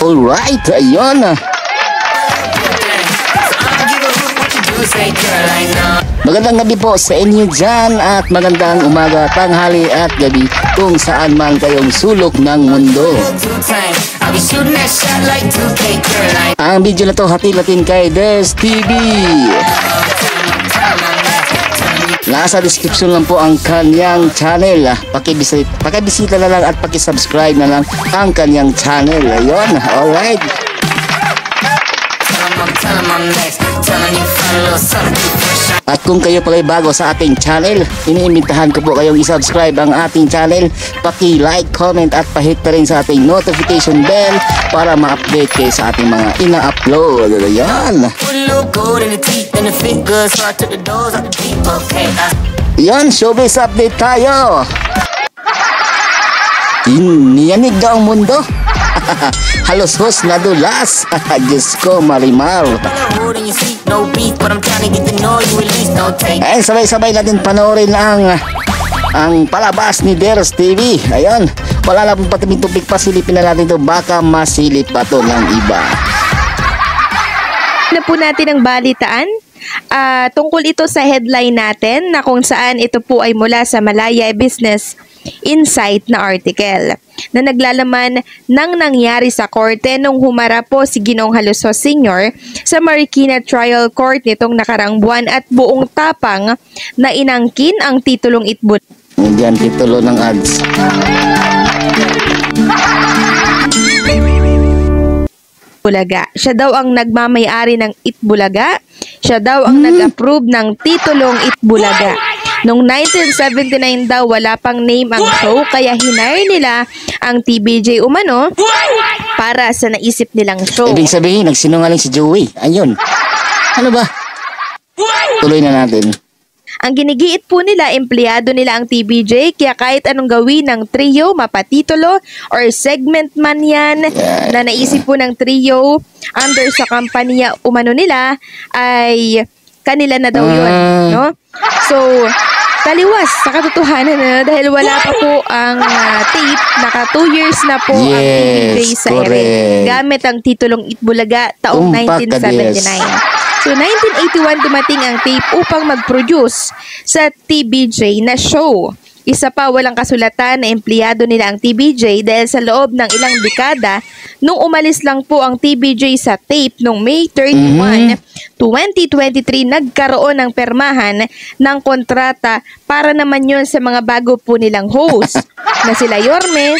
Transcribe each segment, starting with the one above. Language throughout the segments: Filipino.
Alright, ayun. Magandang gabi po sa inyo dyan at magandang umaga, tanghali at gabi kung saan man kayong sulok ng mundo. Ang video na to hati-latin kay Des TV. Nasa description lang po ang kanyang channel. Pakibisita na lang at pakisubscribe na lang ang kanyang channel. Ayun, alright. At kung kayo pala bago sa ating channel, iniimbitahan ko po kayong isubscribe ang ating channel, paki-like, comment at pahit na rin sa ating notification bell para ma-update kayo sa ating mga ina-upload. Ayan. Yan, showbiz update tayo. Niyanig daw ang mundo. Halos host na dulas. Diyos ko, Marimar. Ay, sabay-sabay natin panoorin ang palabas ni Des TV. Ayun, wala na pong patibig-tubig pa, silipin na natin ito. Baka masilip pa to ng iba. Na po natin ang balitaan. Tungkol ito sa headline natin na kung saan ito po ay mula sa Malaya Business Insight na article na naglalaman ng nangyari sa korte nung humarap po si Ginoong Halusos Sr. sa Marikina Trial Court nitong nakarang buwan at buong tapang na inangkin ang titulong Itbulaga. Diyan titulo ng ads. Siya daw ang nagmamay-ari ng Itbulaga. Siya daw ang nag-approve ng titulong Itbulaga. Noong 1979 daw, wala pang name ang show, kaya hinire nila ang TBJ umano para sa naisip nilang show. Ibig sabihin, nagsinungaling si Joey. Ayun. Ano ba? Tuloy na natin. Ang ginigiit po nila, empleyado nila ang TBJ, kaya kahit anong gawin ng trio, mapatitulo, or segment man yan, na naisip po ng trio under sa kampanya umano nila, ay kanila na daw yun, no? So, taliwas sa katotohanan na dahil wala pa po ang tape, naka 2 years na po ang TBJ sa ere. Gamit ang titulong Itbulaga taong 1979. So, 1981 dumating ang tape upang mag-produce sa TBJ na show. Isa pa, walang kasulatan na empleyado nila ang TBJ dahil sa loob ng ilang dekada, nung umalis lang po ang TBJ sa tape noong May 31, 2023, nagkaroon ng permahan ng kontrata para naman yun sa mga bago po nilang host na sila Yorme,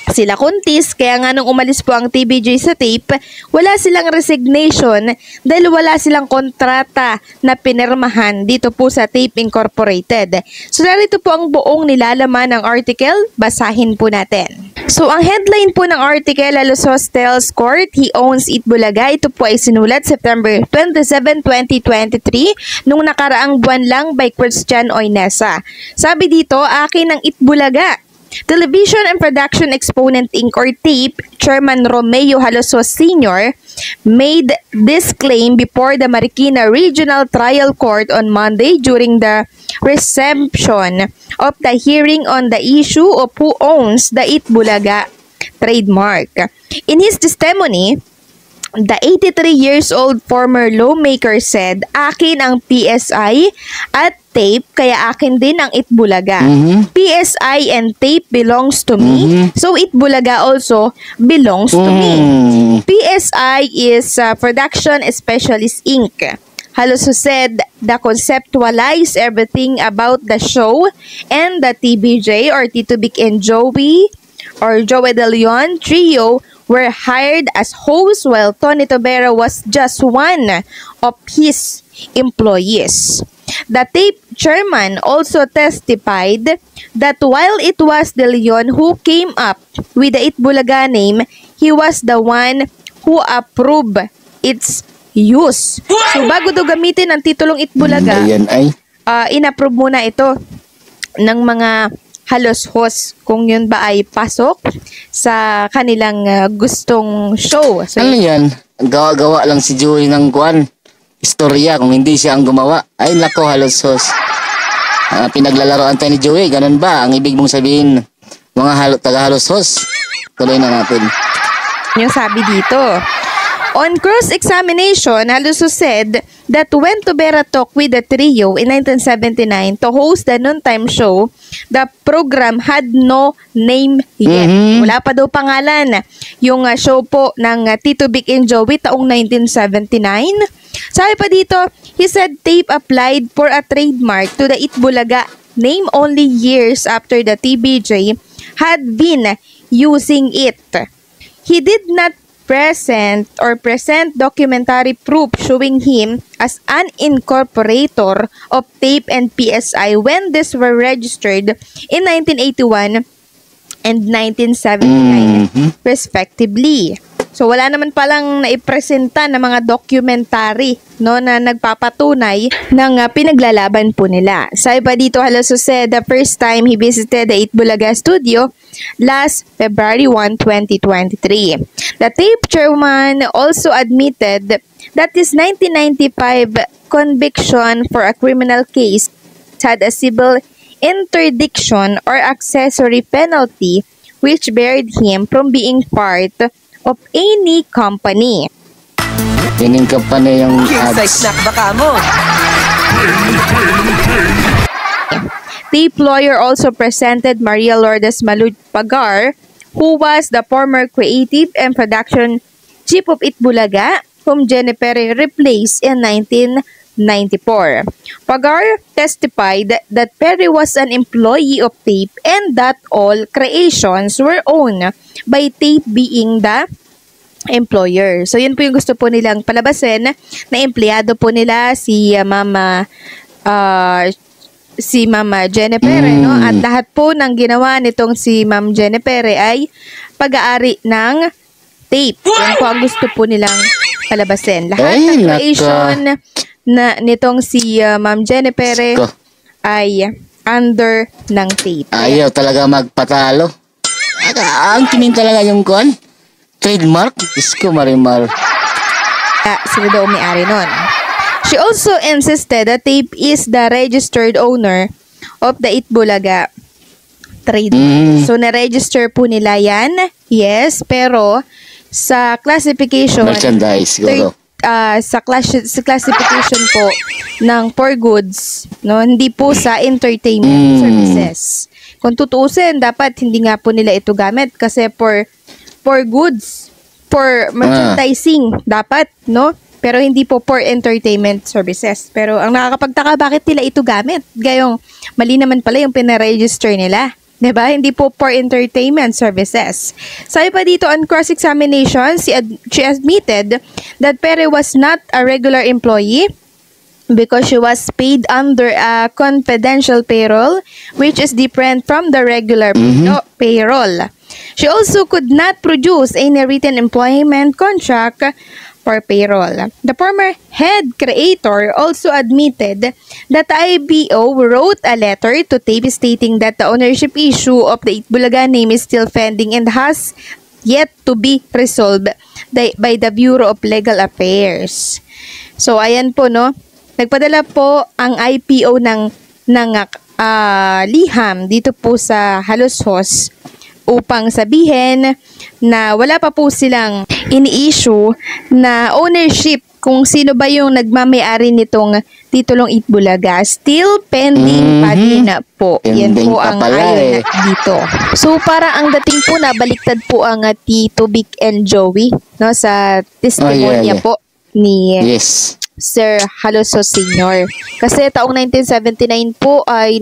sila Kuntis. Kaya nga nung umalis po ang TBJ sa tape, wala silang resignation dahil wala silang kontrata na pinirmahan dito po sa Tape Incorporated. So narito po ang buong nilalaman ng article, basahin po natin. So ang headline po ng article, Halusos tells court he owns Itbulaga. Ito po ay sinulat September 27, 2023 nung nakaraang buwan lang by Christian Oinesa. Sabi dito, akin ang Itbulaga. Television and Production Exponent Inc. or TAPE Chairman Romeo Halusos Sr. made this claim before the Marikina Regional Trial Court on Monday during the reception of the hearing on the issue of who owns the Itbulaga trademark. In his testimony, the 83 years old former lawmaker said, akin ang PSI at tape, kaya akin din ang Itbulaga. PSI and tape belongs to me, so Itbulaga also belongs to me. PSI is Production Specialist Inc. Halusos said the conceptualize everything about the show and the TBJ or Tito Vic and Joey or Joey De Leon trio were hired as hosts while Tony Tobera was just one of his employees. The tape chairman also testified that while it was De Leon who came up with the Itbulaga name, he was the one who approved its use. So bago daw gamitin ang titulong Itbulaga, inapprove muna ito ng mga halos host kung yun ba ay pasok sa kanilang gustong show. So, ano yan? Gawa-gawa lang si Joey ng kuwan. Istorya kung hindi siya ang gumawa. Ay nako, halos host. Pinaglalaroan tayo ni Joey. Ganun ba? Ang ibig mong sabihin, mga taga-halos host. Tuloy na natin. Yung sabi dito. On cross-examination, Aluso said that when Tubera talked with the trio in 1979 to host the noontime show, the program had no name yet. Wala pa daw pangalan. Yung show po ng Tito Vic and Joey taong 1979. Sabi pa dito, he said tape applied for a trademark to the Itbulaga name only years after the TBJ had been using it. He did not present documentary proof showing him as an incorporator of tape and PSI when these were registered in 1981 and 1979 respectively. So wala naman palang naipresenta na mga documentary no na nagpapatunay ng pinaglalaban po nila. Sabi pa dito, Aluso said the first time he visited the Itbulaga studio last February 1, 2023. The tape chairman also admitted that his 1995 conviction for a criminal case had a civil interdiction or accessory penalty which barred him from being part of any company. Pining company yung Sa ads. snack baka mo. Tape lawyer also presented Maria Lourdes Malud Pagar, who was the former creative and production chief of Itbulaga, whom Jennifer replaced in 1994. Pagar testified that Perry was an employee of Tape and that all creations were owned by Tape being the employer. So, yun po yung gusto po nilang palabasin na empleyado po nila si Mama Jennifer, no? At lahat po ng ginawa nitong si Ma'am Jennifer ay pag-aari ng Tape. Yan po ang gusto po nilang palabasin. Lahat ng creation na nitong si Ma'am Jennifer ay under ng Tape. Ayaw talaga magpatalo. Ang kining talaga yung kuan. Trademark. Isko Marimar. Sila daw may-ari nun. She also insisted that Tape is the registered owner of the Itbulaga trademark. So, na-register po nila yan. Yes, pero sa classification Merchandise, siguro. sa classification po ng for goods, no, hindi po sa entertainment services. Kung tutuusin, dapat hindi nga po nila ito gamit kasi for goods, for merchandising dapat, no? Pero hindi po for entertainment services. Pero ang nakakapagtaka, bakit nila ito gamit? Gayong mali naman pala yung pinaregister nila. Diba? Hindi po for entertainment services. Sabi pa dito on cross-examination, she admitted that Perry was not a regular employee because she was paid under a confidential payroll, which is different from the regular payroll. She also could not produce any written employment contract for payroll. The former head creator also admitted that IBO wrote a letter to Tape stating that the ownership issue of the Itbulaga name is still pending and has yet to be resolved by the Bureau of Legal Affairs. So, ayan po, no? Nagpadala po ang IPO ng liham dito po sa Halusos upang sabihin na wala pa po silang ini-issue na ownership kung sino ba yung nagmamay-ari nitong titulong Itbulaga. Still pending pa din na po. Yan po ang ayon dito. So, para ang dating po na baliktad po ang Tito Vic and Joey, no, sa testimonya po ni Sir Halusos Sr. Kasi taong 1979 po ay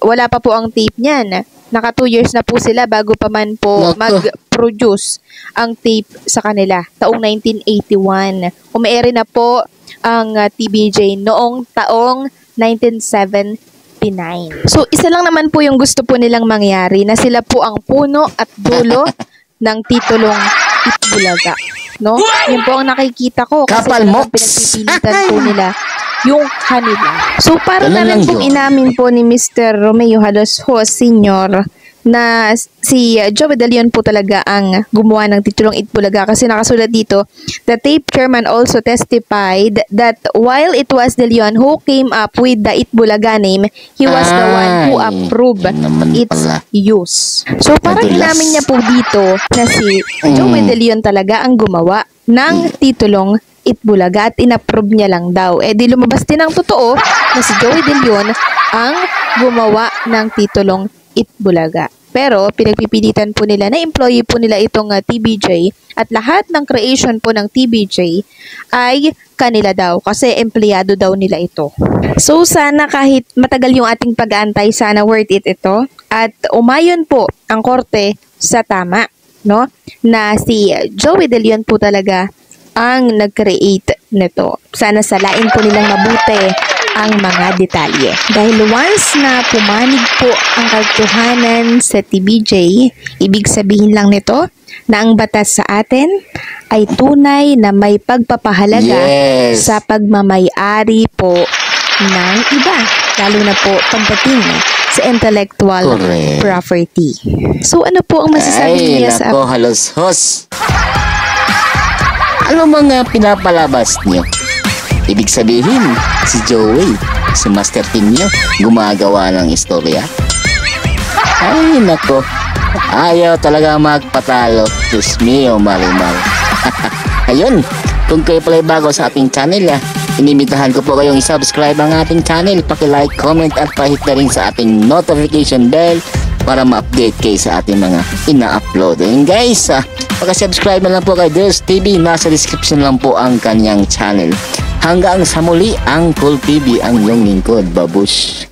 wala pa po ang tape niyan. Naka 2 years na po sila bago pa man po mag-produce ang tape sa kanila. Taong 1981. Umeere na po ang TBJ noong taong 1979. So, isa lang naman po yung gusto po nilang mangyari na sila po ang puno at dulo ng titulong Itbulaga. No? Yun po ang nakikita ko kasi pinagpipilitan po nila yung kanila. So, para na lang pong inamin po ni Mr. Romeo Halusos Sr. na si Joey De Leon po talaga ang gumawa ng titulong Itbulaga kasi nakasulat dito, the tape chairman also testified that while it was De Leon who came up with the Itbulaga name, he was the one who approved yun naman its pala. use. So parang Madulas. inamin niya po dito na si Joey De Leon talaga ang gumawa ng titulong Itbulaga at inapprove niya lang daw. Eh di lumabas din ang totoo na si Joey De Leon ang gumawa ng titulong Itbulaga. Pero pinagpipilitan po nila na employee po nila itong TBJ at lahat ng creation po ng TBJ ay kanila daw kasi empleyado daw nila ito. So sana kahit matagal yung ating pag-aantay, sana worth it ito at umayon po ang korte sa tama, no? Na si Joey De Leon po talaga ang nag-create nito. Sana salain po nilang mabuti ang mga detalye. Dahil once na pumanig po ang katotohanan sa TBJ, ibig sabihin lang nito na ang batas sa atin ay tunay na may pagpapahalaga Yes. sa pagmamay-ari po ng iba. Lalo na po pagdating sa intellectual Correct. property. So ano po ang masasabi Ay, niya sa nako, halos hos. Ano mga pinapalabas niyo? Ibig sabihin, si Joey, si Master Team niyo, gumagawa ng istorya? Ay, nako. Ayaw talaga magpatalo. Diyos mio, marimar. Ayun, kung kayo pala bago sa ating channel, inimitahan ko po kayong i-subscribe ang ating channel. Paki-like, comment at pahit na rin sa ating notification bell para ma-update kayo sa ating mga ina-upload. And guys, paka-subscribe na lang po kay Ders TV. Nasa description lang po ang kanyang channel. Hanggang sa muli, ang Cool TV ang iyong lingkod, babush.